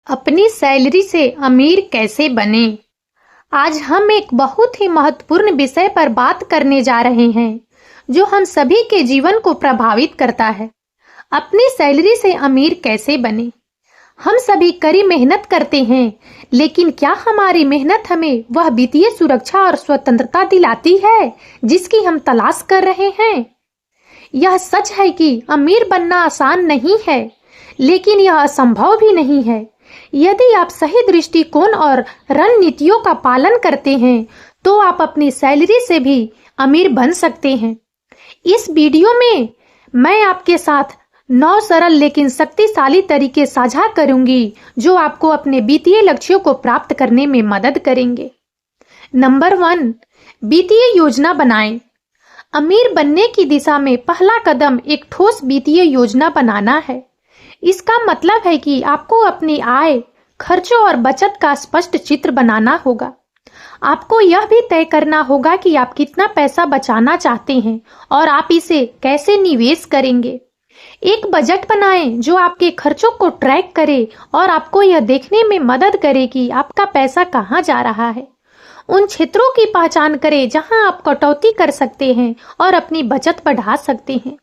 अपनी सैलरी से अमीर कैसे बने। आज हम एक बहुत ही महत्वपूर्ण विषय पर बात करने जा रहे हैं जो हम सभी के जीवन को प्रभावित करता है। अपनी सैलरी से अमीर कैसे बने। हम सभी कड़ी मेहनत करते हैं, लेकिन क्या हमारी मेहनत हमें वह वित्तीय सुरक्षा और स्वतंत्रता दिलाती है जिसकी हम तलाश कर रहे हैं। यह सच है कि अमीर बनना आसान नहीं है, लेकिन यह असंभव भी नहीं है। यदि आप सही दृष्टिकोण और रणनीतियों का पालन करते हैं तो आप अपनी सैलरी से भी अमीर बन सकते हैं। इस वीडियो में मैं आपके साथ 9 सरल लेकिन शक्तिशाली तरीके साझा करूंगी जो आपको अपने वित्तीय लक्ष्यों को प्राप्त करने में मदद करेंगे। नंबर 1, वित्तीय योजना बनाएं। अमीर बनने की दिशा में पहला कदम एक ठोस वित्तीय योजना बनाना है। इसका मतलब है कि आपको अपनी आय, खर्चों और बचत का स्पष्ट चित्र बनाना होगा। आपको यह भी तय करना होगा कि आप कितना पैसा बचाना चाहते हैं और आप इसे कैसे निवेश करेंगे। एक बजट बनाएं जो आपके खर्चों को ट्रैक करे और आपको यह देखने में मदद करे कि आपका पैसा कहां जा रहा है। उन क्षेत्रों की पहचान करें जहां आप कटौती कर सकते हैं और अपनी बचत बढ़ा सकते हैं।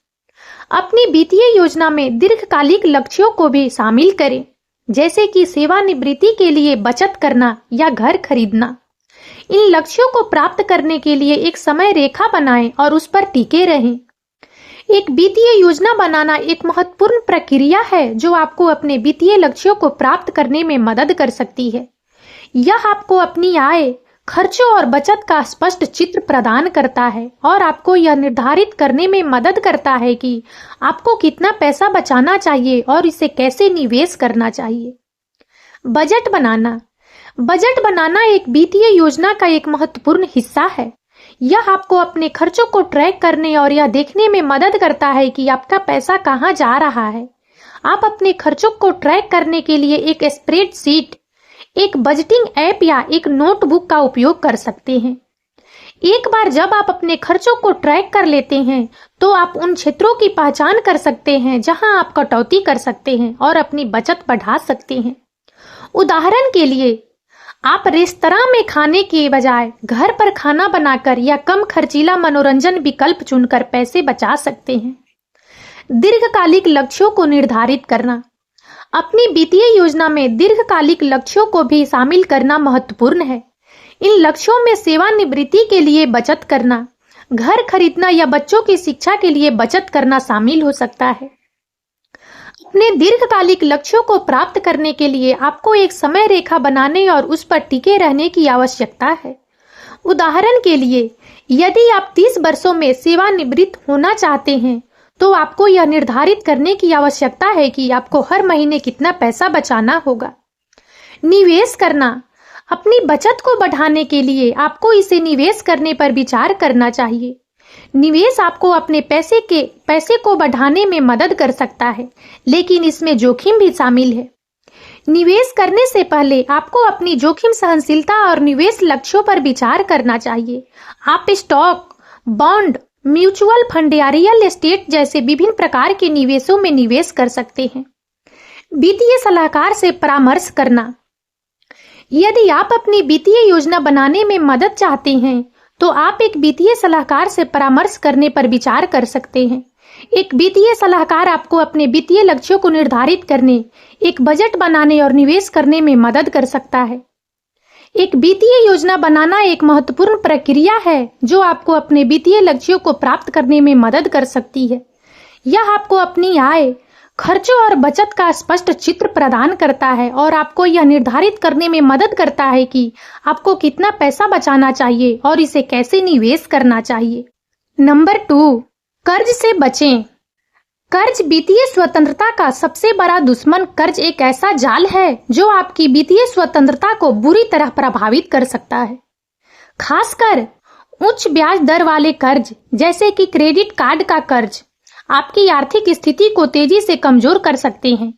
अपनी वित्तीय योजना में दीर्घकालिक लक्ष्यों को भी शामिल करें, जैसे कि सेवानिवृत्ति के लिए बचत करना या घर खरीदना। इन लक्ष्यों को प्राप्त करने के लिए एक समय रेखा बनाएं और उस पर टिके रहें। एक वित्तीय योजना बनाना एक महत्वपूर्ण प्रक्रिया है जो आपको अपने वित्तीय लक्ष्यों को प्राप्त करने में मदद कर सकती है। यह आपको अपनी आय, खर्चों और बचत का स्पष्ट चित्र प्रदान करता है और आपको यह निर्धारित करने में मदद करता है कि आपको कितना पैसा बचाना चाहिए और इसे कैसे निवेश करना चाहिए। बजट बनाना। बजट बनाना एक वित्तीय योजना का एक महत्वपूर्ण हिस्सा है। यह आपको अपने खर्चों को ट्रैक करने और यह देखने में मदद करता है कि आपका पैसा कहां जा रहा है। आप अपने खर्चों को ट्रैक करने के लिए एक स्प्रेडशीट, एक बजटिंग ऐप या एक नोटबुक का उपयोग कर सकते हैं। एक बार जब आप अपने खर्चों को ट्रैक कर लेते हैं तो आप उन क्षेत्रों की पहचान कर सकते हैं जहां आप कटौती कर सकते हैं और अपनी बचत बढ़ा सकते हैं। उदाहरण के लिए, आप रेस्तरां में खाने के बजाय घर पर खाना बनाकर या कम खर्चीला मनोरंजन विकल्प चुनकर पैसे बचा सकते हैं। दीर्घकालिक लक्ष्यों को निर्धारित करना। अपनी वित्तीय योजना में दीर्घकालिक लक्ष्यों को भी शामिल करना महत्वपूर्ण है। इन लक्ष्यों में सेवानिवृत्ति के लिए बचत करना, घर खरीदना या बच्चों की शिक्षा के लिए बचत करना शामिल हो सकता है। अपने दीर्घकालिक लक्ष्यों को प्राप्त करने के लिए आपको एक समय रेखा बनाने और उस पर टिके रहने की आवश्यकता है। उदाहरण के लिए, यदि आप 30 वर्षों में सेवानिवृत्त होना चाहते हैं तो आपको यह निर्धारित करने की आवश्यकता है कि आपको हर महीने कितना पैसा बचाना होगा। निवेश करना। अपनी बचत को बढ़ाने के लिए आपको इसे निवेश करने पर विचार करना चाहिए। निवेश आपको अपने पैसे को बढ़ाने में मदद कर सकता है, लेकिन इसमें जोखिम भी शामिल है। निवेश करने से पहले आपको अपनी जोखिम सहनशीलता और निवेश लक्ष्यों पर विचार करना चाहिए। आप स्टॉक, बॉन्ड, म्यूचुअल फंड या रियल एस्टेट जैसे विभिन्न प्रकार के निवेशों में निवेश कर सकते हैं। वित्तीय सलाहकार से परामर्श करना। यदि आप अपनी वित्तीय योजना बनाने में मदद चाहते हैं तो आप एक वित्तीय सलाहकार से परामर्श करने पर विचार कर सकते हैं। एक वित्तीय सलाहकार आपको अपने वित्तीय लक्ष्यों को निर्धारित करने, एक बजट बनाने और निवेश करने में मदद कर सकता है। एक वित्तीय योजना बनाना एक महत्वपूर्ण प्रक्रिया है जो आपको अपने वित्तीय लक्ष्यों को प्राप्त करने में मदद कर सकती है। यह आपको अपनी आय, खर्चों और बचत का स्पष्ट चित्र प्रदान करता है और आपको यह निर्धारित करने में मदद करता है कि आपको कितना पैसा बचाना चाहिए और इसे कैसे निवेश करना चाहिए। नंबर 2, कर्ज से बचें। कर्ज वित्तीय स्वतंत्रता का सबसे बड़ा दुश्मन। कर्ज एक ऐसा जाल है जो आपकी वित्तीय स्वतंत्रता को बुरी तरह प्रभावित कर सकता है। खासकर उच्च ब्याज दर वाले कर्ज जैसे कि क्रेडिट कार्ड का कर्ज आपकी आर्थिक स्थिति को तेजी से कमजोर कर सकते हैं।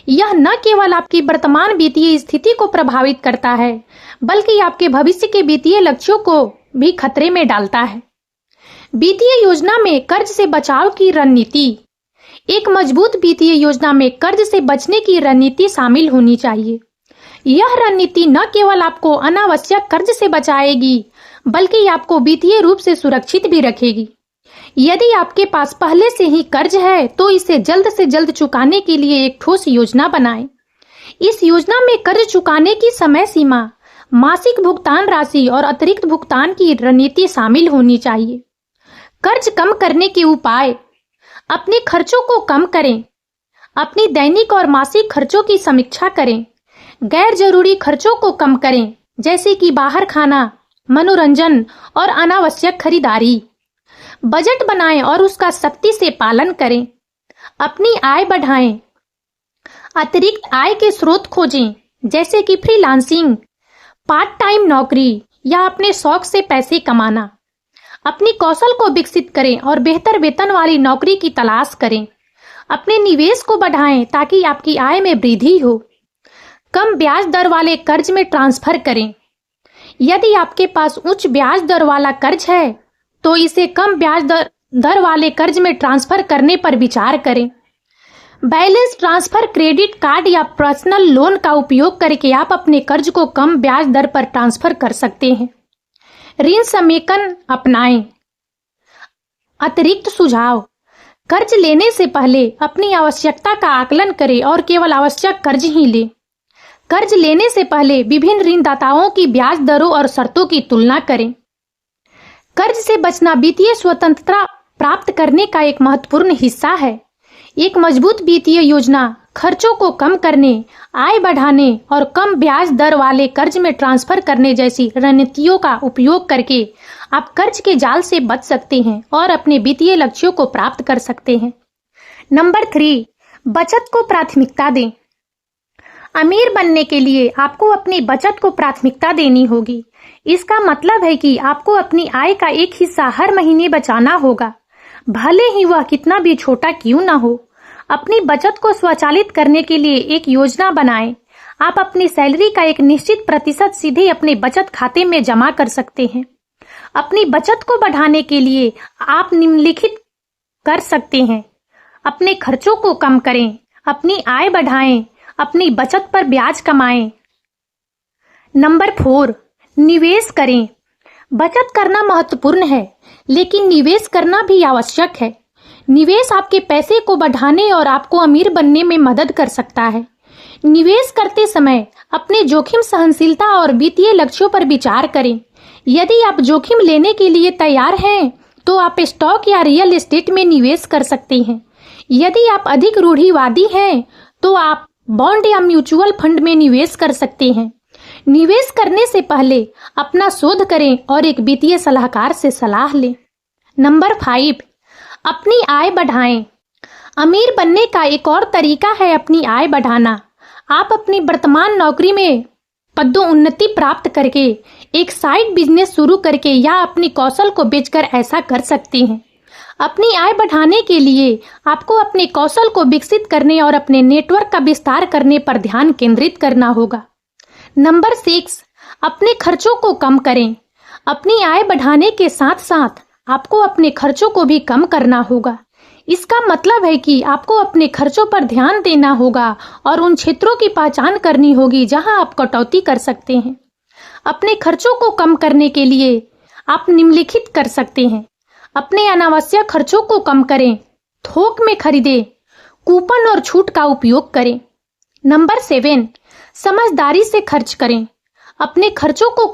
यह न केवल आपकी वर्तमान वित्तीय स्थिति को प्रभावित करता है, बल्कि आपके भविष्य के वित्तीय लक्ष्यों को भी खतरे में डालता है। वित्तीय योजना में कर्ज से बचाव की रणनीति। एक मजबूत वित्तीय योजना में कर्ज से बचने की रणनीति शामिल होनी चाहिए। यह रणनीति न केवल आपको अनावश्यक कर्ज से बचाएगी, बल्कि आपको वित्तीय रूप से सुरक्षित भी रखेगी। यदि आपके पास पहले से ही कर्ज है, तो इसे जल्द से जल्द चुकाने के लिए एक ठोस योजना बनाएं। इस योजना में कर्ज चुकाने की समय सीमा, मासिक भुगतान राशि और अतिरिक्त भुगतान की रणनीति शामिल होनी चाहिए। कर्ज कम करने के उपाय। अपने खर्चों को कम करें। अपनी दैनिक और मासिक खर्चों की समीक्षा करें। गैर जरूरी खर्चों को कम करें, जैसे कि बाहर खाना, मनोरंजन और अनावश्यक खरीदारी। बजट बनाएं और उसका सख्ती से पालन करें। अपनी आय बढ़ाएं। अतिरिक्त आय के स्रोत खोजें, जैसे कि फ्रीलांसिंग, पार्ट टाइम नौकरी या अपने शौक से पैसे कमाना। अपनी कौशल को विकसित करें और बेहतर वेतन वाली नौकरी की तलाश करें। अपने निवेश को बढ़ाएं ताकि आपकी आय में वृद्धि हो। कम ब्याज दर वाले कर्ज में ट्रांसफर करें। यदि आपके पास उच्च ब्याज दर वाला कर्ज है, तो इसे कम ब्याज दर वाले कर्ज में ट्रांसफर करने पर विचार करें। बैलेंस ट्रांसफर क्रेडिट कार्ड या पर्सनल लोन का उपयोग करके आप अपने कर्ज को कम ब्याज दर पर ट्रांसफर कर सकते हैं। ऋण समेकन अपनाएं। अतिरिक्त सुझाव। कर्ज लेने से पहले अपनी आवश्यकता का आकलन करें और केवल आवश्यक कर्ज ही लें। कर्ज लेने से पहले विभिन्न ऋणदाताओं की ब्याज दरों और शर्तों की तुलना करें। कर्ज से बचना वित्तीय स्वतंत्रता प्राप्त करने का एक महत्वपूर्ण हिस्सा है। एक मजबूत वित्तीय योजना खर्चों को कम करने, आय बढ़ाने और कम ब्याज दर वाले कर्ज में ट्रांसफर करने जैसी रणनीतियों का उपयोग करके आप कर्ज के जाल से बच सकते हैं और अपने वित्तीय लक्ष्यों को प्राप्त कर सकते हैं। नंबर 3, बचत को प्राथमिकता दें। अमीर बनने के लिए आपको अपनी बचत को प्राथमिकता देनी होगी। इसका मतलब है कि आपको अपनी आय का एक हिस्सा हर महीने बचाना होगा, भले ही वह कितना भी छोटा क्यों ना हो। अपनी बचत को स्वचालित करने के लिए एक योजना बनाएं। आप अपनी सैलरी का एक निश्चित प्रतिशत सीधे अपने बचत खाते में जमा कर सकते हैं। अपनी बचत को बढ़ाने के लिए आप निम्नलिखित कर सकते हैं। अपने खर्चों को कम करें, अपनी आय बढ़ाएं, अपनी बचत पर ब्याज कमाएं। नंबर 4, निवेश करें। बचत करना महत्वपूर्ण है, लेकिन निवेश करना भी आवश्यक है। निवेश आपके पैसे को बढ़ाने और आपको अमीर बनने में मदद कर सकता है। निवेश करते समय अपने जोखिम सहनशीलता और वित्तीय लक्ष्यों पर विचार करें। यदि आप जोखिम लेने के लिए तैयार हैं, तो आप स्टॉक या रियल एस्टेट में निवेश कर सकते हैं। यदि आप अधिक रूढ़िवादी हैं, तो आप बॉन्ड या म्यूचुअल फंड में निवेश कर सकते हैं। निवेश करने से पहले अपना शोध करें और एक वित्तीय सलाहकार से सलाह लें। नंबर 5, अपनी आय बढ़ाएं। अमीर बनने का एक और तरीका है अपनी आय बढ़ाना। आप अपनी वर्तमान नौकरी में पदोन्नति प्राप्त करके एक साइड बिजनेस शुरू करके या अपनी कौशल को बेचकर ऐसा कर सकते हैं। अपनी आय बढ़ाने के लिए आपको अपने कौशल को विकसित करने और अपने नेटवर्क का विस्तार करने पर ध्यान केंद्रित करना होगा। नंबर 6, अपने खर्चों को कम करें। अपनी आय बढ़ाने के साथ साथ आपको अपने खर्चों को भी कम करना होगा। इसका मतलब है कि आपको अपने खर्चों पर ध्यान देना होगा और उन क्षेत्रों की पहचान करनी होगी जहां आप कटौती कर सकते हैं। अपने खर्चों को कम करने के लिए आप निम्नलिखित कर सकते हैं। अपने अनावश्यक खर्चों को कम करें, थोक में खरीदें, कूपन और छूट का उपयोग करें। नंबर 7, समझदारी से खर्च करें। अपने खर्चों को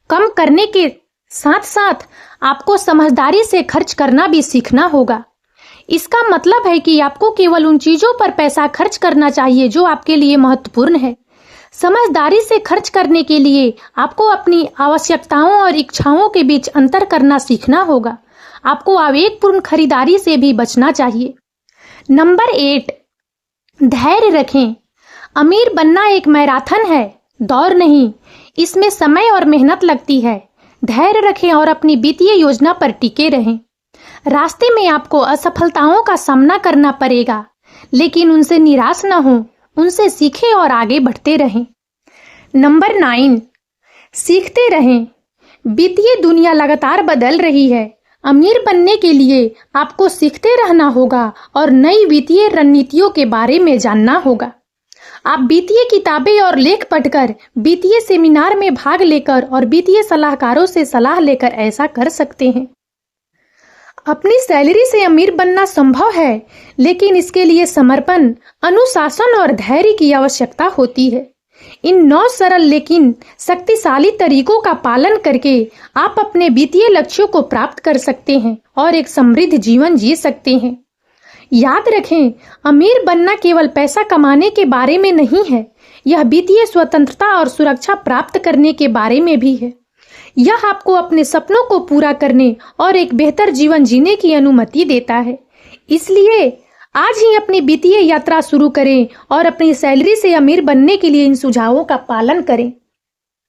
कम करने के साथ साथ आपको समझदारी से खर्च करना भी सीखना होगा। इसका मतलब है कि आपको केवल उन चीजों पर पैसा खर्च करना चाहिए जो आपके लिए महत्वपूर्ण है। समझदारी से खर्च करने के लिए आपको अपनी आवश्यकताओं और इच्छाओं के बीच अंतर करना सीखना होगा। आपको आवेगपूर्ण खरीदारी से भी बचना चाहिए। नंबर 8, धैर्य रखें। अमीर बनना एक मैराथन है, दौड़ नहीं। इसमें समय और मेहनत लगती है। धैर्य रखें और अपनी वित्तीय योजना पर टिके रहें। रास्ते में आपको असफलताओं का सामना करना पड़ेगा, लेकिन उनसे निराश न हो, उनसे सीखें और आगे बढ़ते रहें। नंबर 9, सीखते रहें। वित्तीय दुनिया लगातार बदल रही है। अमीर बनने के लिए आपको सीखते रहना होगा और नई वित्तीय रणनीतियों के बारे में जानना होगा। आप वित्तीय किताबें और लेख पढ़कर, वित्तीय सेमिनार में भाग लेकर और वित्तीय सलाहकारों से सलाह लेकर ऐसा कर सकते हैं। अपनी सैलरी से अमीर बनना संभव है, लेकिन इसके लिए समर्पण, अनुशासन और धैर्य की आवश्यकता होती है। इन 9 सरल लेकिन शक्तिशाली तरीकों का पालन करके आप अपने वित्तीय लक्ष्यों को प्राप्त कर सकते हैं और एक समृद्ध जीवन जी सकते हैं। याद रखें, अमीर बनना केवल पैसा कमाने के बारे में नहीं है, यह वित्तीय स्वतंत्रता और सुरक्षा प्राप्त करने के बारे में भी है। यह आपको अपने सपनों को पूरा करने और एक बेहतर जीवन जीने की अनुमति देता है। इसलिए आज ही अपनी वित्तीय यात्रा शुरू करें और अपनी सैलरी से अमीर बनने के लिए इन सुझावों का पालन करें।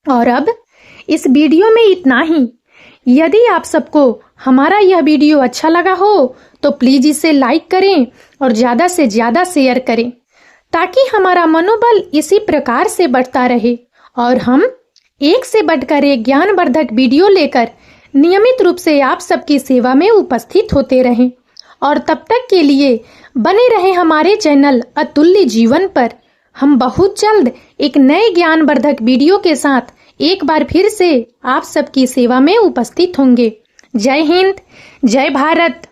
और अब इस वीडियो में इतना ही। यदि आप सबको हमारा यह वीडियो अच्छा लगा हो तो प्लीज इसे लाइक करें और ज्यादा से ज्यादा शेयर करें, ताकि हमारा मनोबल इसी प्रकार से बढ़ता रहे और हम एक से बढ़कर एक ज्ञानवर्धक वीडियो लेकर नियमित रूप से आप सबकी सेवा में उपस्थित होते रहें। और तब तक के लिए बने रहें हमारे चैनल अतुल्य जीवन पर। हम बहुत जल्द एक नए ज्ञानवर्धक वीडियो के साथ एक बार फिर से आप सबकी सेवा में उपस्थित होंगे। जय हिंद, जय भारत।